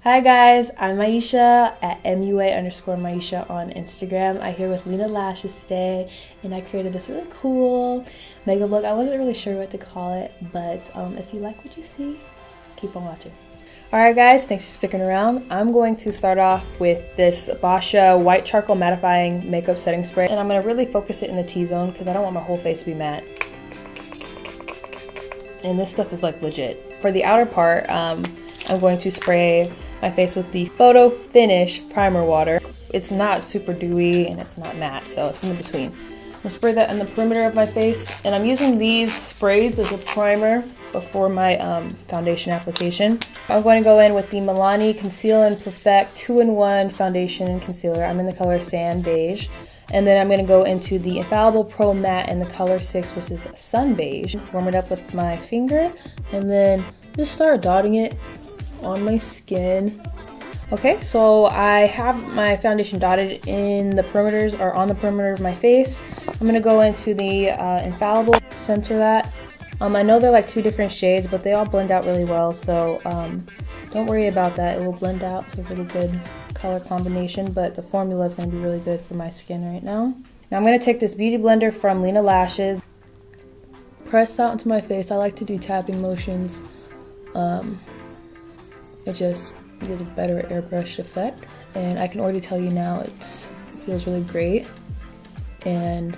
Hi guys, I'm MYESHA at MUA_MYESHA on Instagram. I'm here with Lena Lashes today, and I created this really cool makeup look. I wasn't really sure what to call it, but if you like what you see, keep on watching. Alright guys, thanks for sticking around. I'm going to start off with this MYESHA White Charcoal Mattifying Makeup Setting Spray, and I'm going to really focus it in the T-zone because I don't want my whole face to be matte. And this stuff is like legit. For the outer part, I'm going to spray my face with the Photo Finish Primer Water. It's not super dewy and it's not matte, so it's in between. I'm gonna spray that on the perimeter of my face, and I'm using these sprays as a primer before my foundation application. I'm going to go in with the Milani Conceal and Perfect 2-in-1 Foundation and Concealer. I'm in the color Sand Beige. And then I'm going to go into the Infallible Pro Matte in the color 6, which is Sun Beige. Warm it up with my finger and then just start dotting it on my skin. Okay, so I have my foundation dotted in the perimeters, or on the perimeter of my face. I'm going to go into the Infallible, center that. I know they're like two different shades, but they all blend out really well, so don't worry about that. It will blend out to a really good color combination, but the formula is going to be really good for my skin right now. Now I'm going to take this beauty blender from Lena Lashes, press out into my face. I like to do tapping motions. It just gives a better airbrush effect, and I can already tell you now it feels really great, and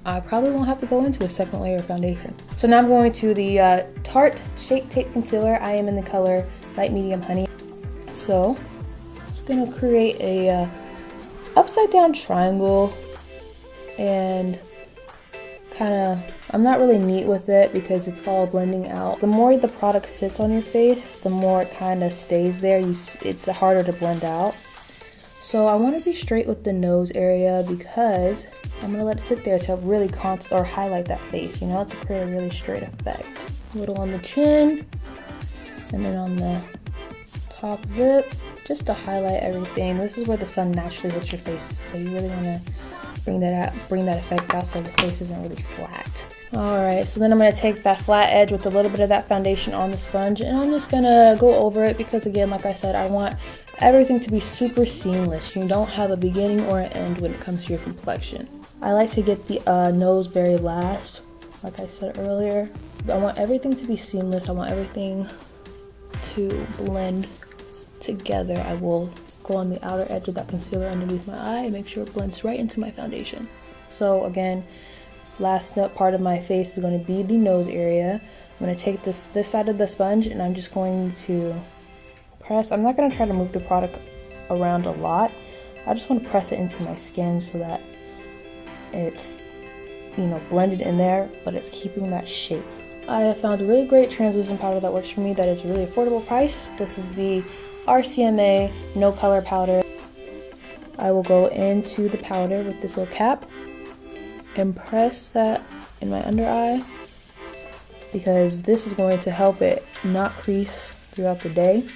I probably won't have to go into a second layer of foundation. So now I'm going to the Tarte Shape Tape Concealer. I am in the color Light Medium Honey. So I'm just gonna create a upside down triangle, and I'm not really neat with it because it's all blending out. The more the product sits on your face, the more it kind of stays there. It's harder to blend out. So I want to be straight with the nose area because I'm gonna let it sit there to really highlight that face, you know, to create a really straight effect. A little on the chin, and then on the top lip, just to highlight everything. This is where the sun naturally hits your face, so you really want to bring that effect out so the face isn't really flat. Alright, so then I'm going to take that flat edge with a little bit of that foundation on the sponge, and I'm just going to go over it because, again, like I said, I want everything to be super seamless. You don't have a beginning or an end when it comes to your complexion. I like to get the nose very last, like I said earlier. I want everything to be seamless. I want everything to blend together. I will go on the outer edge of that concealer underneath my eye and make sure it blends right into my foundation. So again, last part of my face is going to be the nose area. I'm going to take this side of the sponge, and I'm just going to press. I'm not going to try to move the product around a lot. I just want to press it into my skin so that it's, you know, blended in there, but it's keeping that shape. I have found a really great translucent powder that works for me that is really affordable price. This is the RCMA No Color Powder. I will go into the powder with this little cap and press that in my under eye because this is going to help it not crease throughout the day.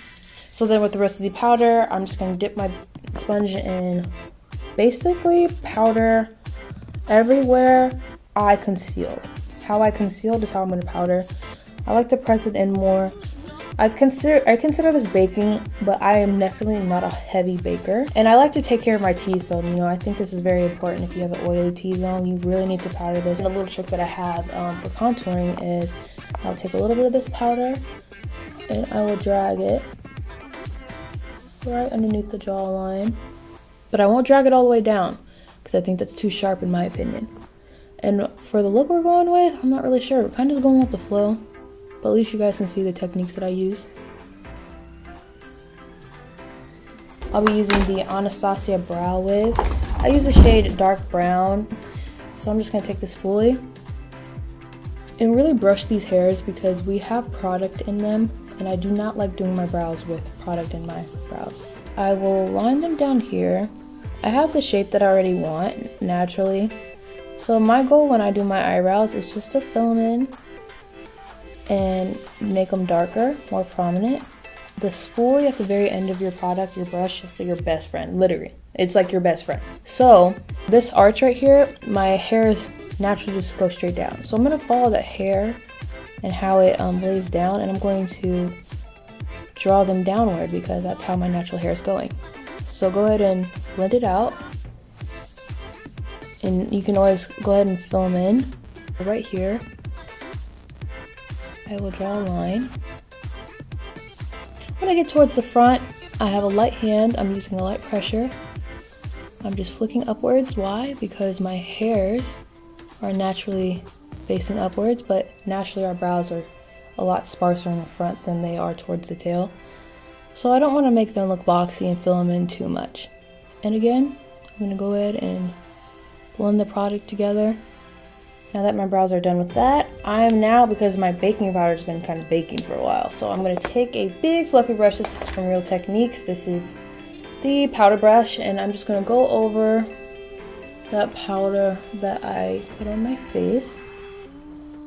So then with the rest of the powder, I'm just going to dip my sponge in, basically powder everywhere I concealed. How I concealed is how I'm going to powder. I like to press it in more. I consider this baking, but I am definitely not a heavy baker. And I like to take care of my T-zone. You know, I think this is very important. If you have an oily T-zone, you really need to powder this. And a little trick that I have for contouring is I'll take a little bit of this powder and I will drag it right underneath the jawline. But I won't drag it all the way down because I think that's too sharp in my opinion. And for the look we're going with, I'm not really sure. We're kind of just going with the flow. But at least you guys can see the techniques that I use. I'll be using the Anastasia Brow Wiz. I use the shade Dark Brown. So I'm just going to take this fully and really brush these hairs because we have product in them. And I do not like doing my brows with product in my brows. I will line them down here. I have the shape that I already want naturally. So my goal when I do my eyebrows is just to fill them in and make them darker, more prominent. The spoolie at the very end of your product, your brush, is your best friend, literally. It's like your best friend. So this arch right here, my hairs naturally just go straight down. So I'm gonna follow that hair and how it lays down, and I'm going to draw them downward because that's how my natural hair is going. So go ahead and blend it out. And you can always go ahead and fill them in. Right here, I will draw a line. When I get towards the front, I have a light hand. I'm using a light pressure. I'm just flicking upwards. Why? Because my hairs are naturally facing upwards, but naturally our brows are a lot sparser in the front than they are towards the tail. So I don't want to make them look boxy and fill them in too much. And again, I'm going to go ahead and blend the product together. Now that my brows are done with that, I'm now, because my baking powder has been kind of baking for a while, so I'm going to take a big fluffy brush. This is from Real Techniques. This is the powder brush, and I'm just going to go over that powder that I put on my face.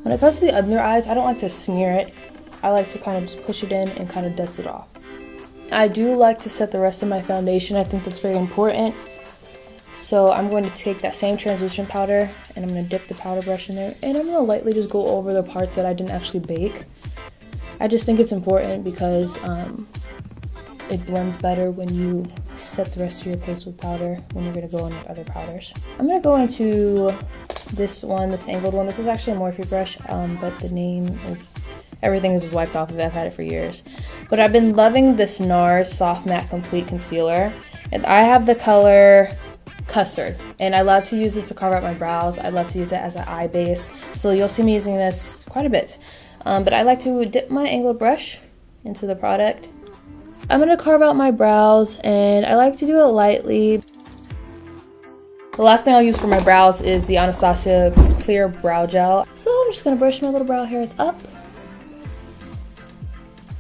When it comes to the under eyes, I don't like to smear it. I like to kind of just push it in and kind of dust it off. I do like to set the rest of my foundation. I think that's very important. So I'm going to take that same translucent powder and I'm going to dip the powder brush in there, and I'm going to lightly just go over the parts that I didn't actually bake. I just think it's important because it blends better when you set the rest of your face with powder when you're going to go in with other powders. I'm going to go into this one, this angled one. This is actually a Morphe brush, but the name is, everything is wiped off of it. I've had it for years. But I've been loving this NARS Soft Matte Complete Concealer. And I have the color Custard, and I love to use this to carve out my brows. I love to use it as an eye base, so you'll see me using this quite a bit. But I like to dip my angled brush into the product. I'm going to carve out my brows, and I like to do it lightly. The last thing I'll use for my brows is the Anastasia Clear Brow Gel. So I'm just going to brush my little brow hairs up.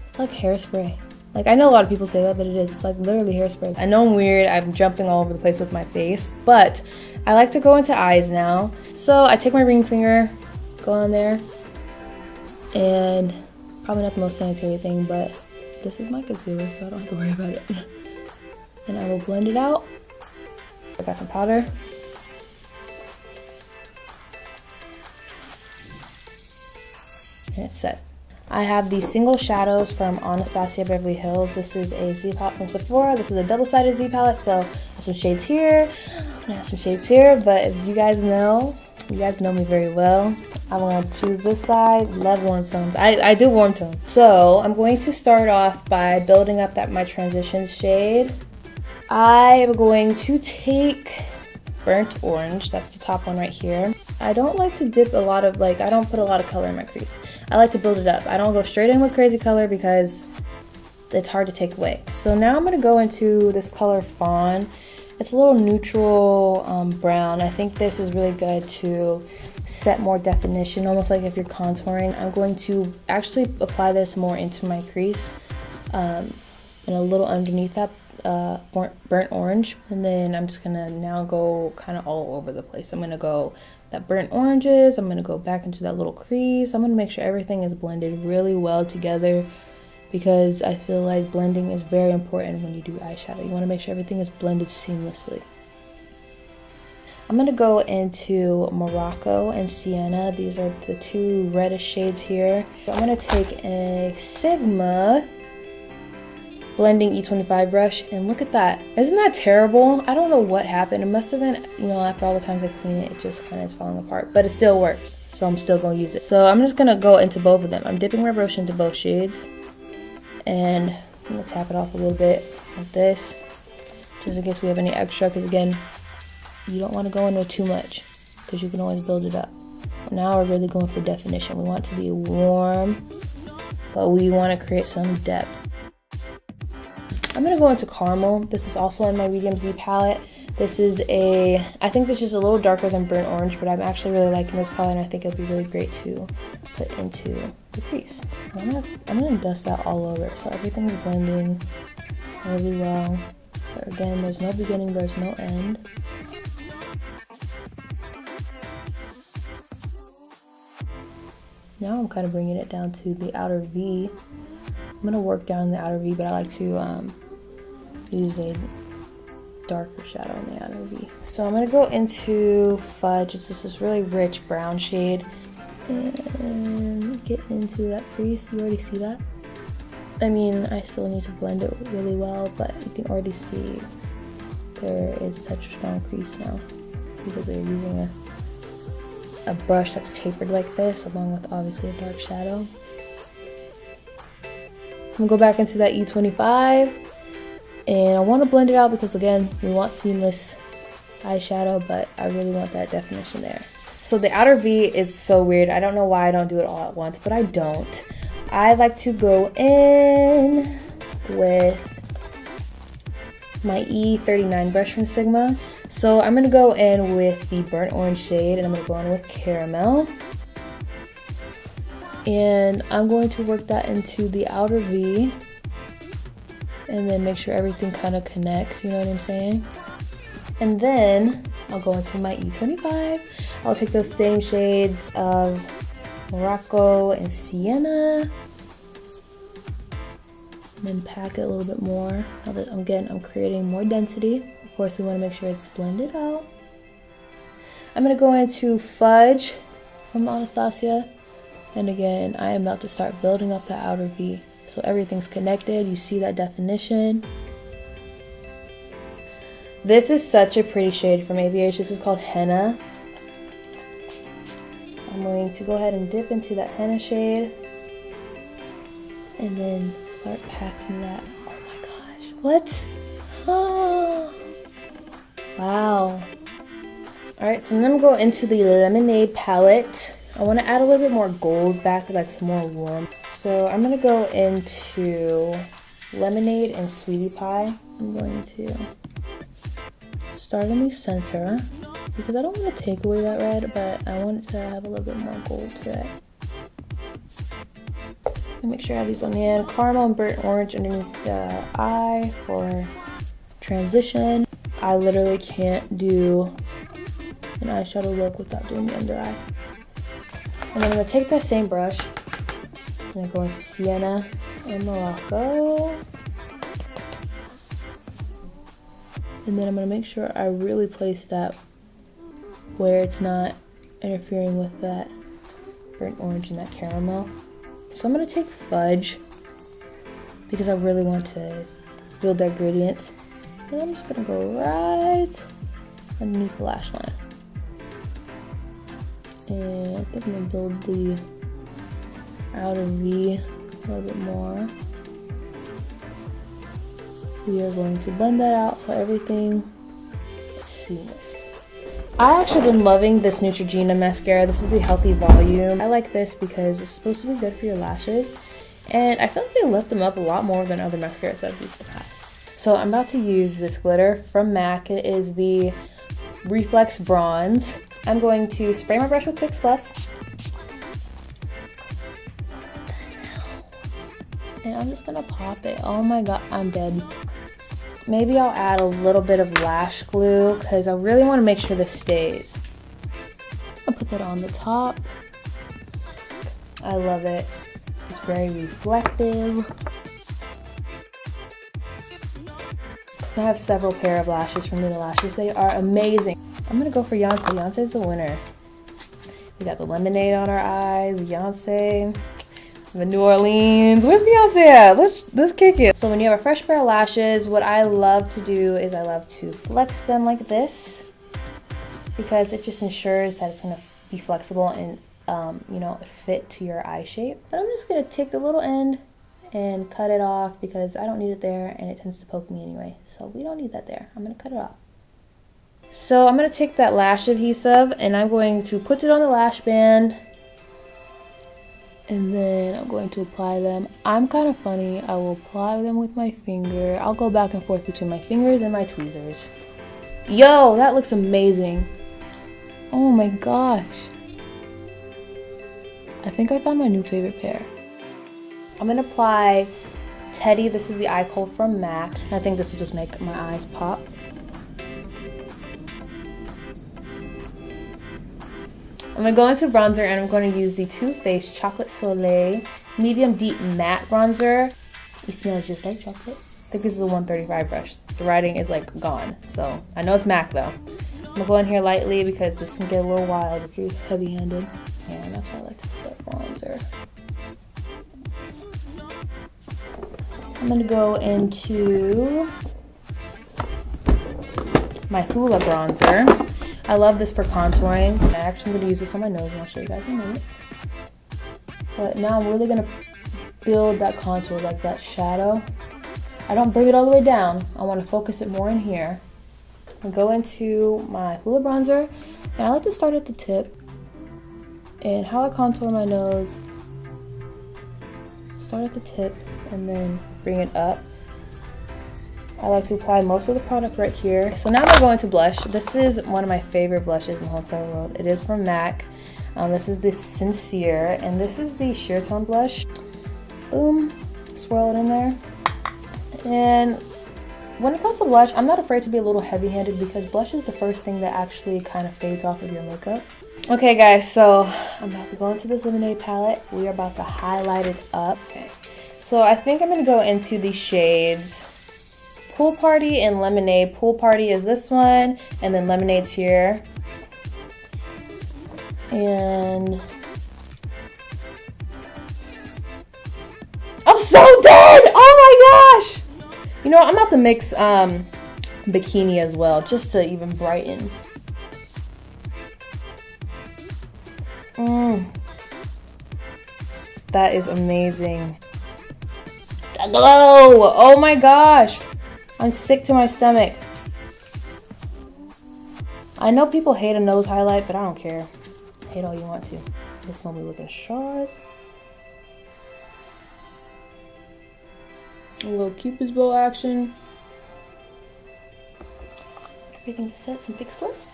It's like hairspray. Like, I know a lot of people say that, but it is. It's like literally hairspray. I know I'm weird. I'm jumping all over the place with my face, but I like to go into eyes now. So I take my ring finger, go on there, and probably not the most sanitary thing, but this is my concealer, so I don't have to worry about it. And I will blend it out. I got some powder. And it's set. I have the single shadows from Anastasia Beverly Hills. This is a Z palette from Sephora. This is a double-sided Z palette, so I have some shades here, and I have some shades here, but as you guys know me very well. I'm going to choose this side. Love warm tones. I do warm tones. So I'm going to start off by building up my transitions shade. I am going to take Burnt Orange. That's the top one right here. I don't like to dip a lot of, I don't put a lot of color in my crease. I like to build it up. I don't go straight in with crazy color because it's hard to take away. So now I'm going to go into this color Fawn. It's a little neutral brown. I think this is really good to set more definition, almost like if you're contouring. I'm going to actually apply this more into my crease and a little underneath that burnt orange, and then I'm just gonna now go kind of all over the place. I'm gonna go that burnt oranges, I'm gonna go back into that little crease. I'm gonna make sure everything is blended really well together because I feel like blending is very important when you do eyeshadow. You want to make sure everything is blended seamlessly. I'm gonna go into Morocco and Sienna. These are the two reddish shades here. So I'm gonna take a Sigma blending E25 brush, and look at that. Isn't that terrible? I don't know what happened. It must have been, after all the times I clean it, it just kind of is falling apart, but it still works. So I'm still gonna use it. So I'm just gonna go into both of them. I'm dipping my brush into both shades, and I'm gonna tap it off a little bit like this, just in case we have any extra, because again, you don't want to go in with too much, because you can always build it up. Now we're really going for definition. We want it to be warm, but we want to create some depth. I'm going to go into Caramel. This is also in my Medium Z palette. This is I think this is a little darker than Burnt Orange, but I'm actually really liking this color, and I think it'll be really great to put into the crease. I'm gonna dust that all over, so everything's blending really well. But again, there's no beginning, there's no end. Now I'm kind of bringing it down to the outer V. I'm gonna work down the outer V, but I like to use a darker shadow in the outer V. So I'm gonna go into Fudge. It's just this really rich brown shade, and get into that crease. You already see that? I mean, I still need to blend it really well, but you can already see there is such a strong crease now because they're using a brush that's tapered like this, along with obviously a dark shadow. I'm gonna go back into that E25, and I want to blend it out because again, we want seamless eyeshadow, but I really want that definition there. So the outer V is so weird. I don't know why I don't do it all at once, but I don't. I like to go in with my E39 brush from Sigma. So I'm gonna go in with the burnt orange shade, and I'm gonna go in with caramel. And I'm going to work that into the outer V, and then make sure everything kind of connects, you know what I'm saying? And then I'll go into my E25. I'll take those same shades of Morocco and Sienna, and then pack it a little bit more. Now that I'm creating more density. Of course, we want to make sure it's blended out. I'm going to go into Fudge from Anastasia. And again, I am about to start building up the outer V. So everything's connected. You see that definition. This is such a pretty shade from ABH. This is called Henna. I'm going to go ahead and dip into that Henna shade. And then start packing that. Oh my gosh. What? Oh. Wow. Alright, so I'm going to go into the Lemonade palette. I want to add a little bit more gold back, like some more warmth. So I'm going to go into Lemonade and Sweetie Pie. I'm going to start in the center because I don't want to take away that red, but I want it to have a little bit more gold to it. And make sure I have these on the end. Caramel and burnt orange underneath the eye for transition. I literally can't do an eyeshadow look without doing the under eye. And then I'm going to take that same brush and go into Sienna and Morocco. And then I'm going to make sure I really place that where it's not interfering with that burnt orange and that caramel. So I'm going to take Fudge because I really want to build that gradient. And I'm just going to go right underneath the lash line. And I think I'm going to build the outer V a little bit more. We are going to blend that out so everything is seamless. I actually been loving this Neutrogena mascara. This is the Healthy Volume. I like this because it's supposed to be good for your lashes. And I feel like they lift them up a lot more than other mascaras that I've used in the past. So I'm about to use this glitter from MAC. It is the Reflex Bronze. I'm going to spray my brush with Fix Plus. And I'm just gonna pop it. Oh my god, I'm dead. Maybe I'll add a little bit of lash glue because I really want to make sure this stays. I'll put that on the top. I love it. It's very reflective. I have several pair of lashes from Lena Lashes. They are amazing. I'm gonna go for Beyonce. Beyonce is the winner. We got the lemonade on our eyes. Beyonce. The New Orleans. Where's Beyonce at? Let's kick it. So when you have a fresh pair of lashes, what I love to do is I love to flex them like this because it just ensures that it's gonna be flexible and you know, fit to your eye shape. But I'm just gonna take the little end and cut it off because I don't need it there and it tends to poke me anyway. So we don't need that there. I'm gonna cut it off. So I'm gonna take that lash adhesive and I'm going to put it on the lash band. And then I'm going to apply them. I'm kind of funny. I will apply them with my finger. I'll go back and forth between my fingers and my tweezers. Yo, that looks amazing. Oh my gosh. I think I found my new favorite pair. I'm going to apply Teddy. This is the eye kohl from MAC. I think this will just make my eyes pop. I'm going to go into bronzer and I'm going to use the Too Faced Chocolate Soleil Medium Deep Matte Bronzer. It smells just like chocolate. I think this is a 135 brush. The writing is like gone, so I know it's MAC though. I'm going to go in here lightly because this can get a little wild if you're heavy-handed. And that's why I like to put that bronzer. I'm gonna go into my Hoola bronzer. I love this for contouring. I actually am gonna use this on my nose and I'll show you guys in a minute. But now I'm really gonna build that contour, like that shadow. I don't bring it all the way down. I wanna focus it more in here. I go into my Hoola bronzer, and I like to start at the tip. And how I contour my nose, start at the tip and then bring it up. I like to apply most of the product right here. So now I'm gonna go into blush. This is one of my favorite blushes in the whole entire world. It is from MAC. This is the Sincere, and this is the sheer tone blush. Boom, swirl it in there. And when it comes to blush, I'm not afraid to be a little heavy-handed because blush is the first thing that actually kind of fades off of your makeup. Okay guys, so I'm about to go into this Lemonade palette. We are about to highlight it up. Okay. So I think I'm gonna go into the shades Pool Party and Lemonade. Pool Party is this one, and then Lemonade's here. And I'm so dead! Oh my gosh! You know, I'm about to mix Bikini as well, just to even brighten. That is amazing. The glow! Oh my gosh! I'm sick to my stomach. I know people hate a nose highlight, but I don't care. Hate all you want to. This one be looking sharp. A little Cupid's bow action. Everything is set. Some big splits.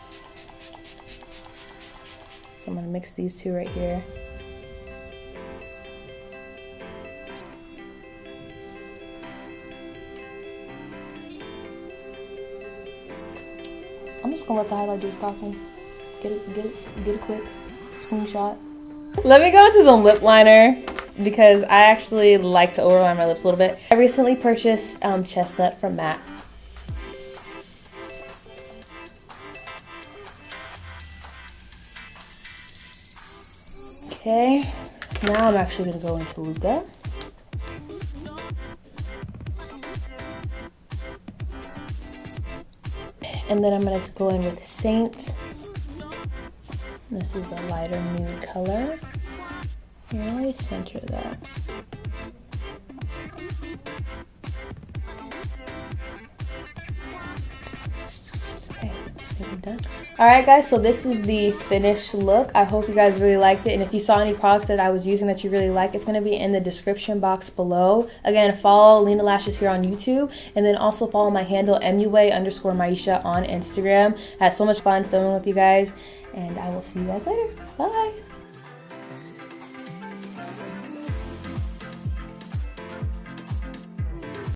So I'm gonna mix these two right here. I'm just gonna let the highlight do its talking. Get a quick screenshot. Let me go into some lip liner because I actually like to overline my lips a little bit. I recently purchased Chestnut from MAC. Okay, now I'm actually gonna go into Luca. And then I'm going to go in with Saint. This is a lighter nude color. Really center that. Okay, done. Alright guys, so this is the finished look. I hope you guys really liked it, and if you saw any products that I was using that you really like, it's going to be in the description box below. Again, follow Lena Lashes here on YouTube, and then also follow my handle MUA_MYESHA on Instagram. I had so much fun filming with you guys, and I will see you guys later. Bye!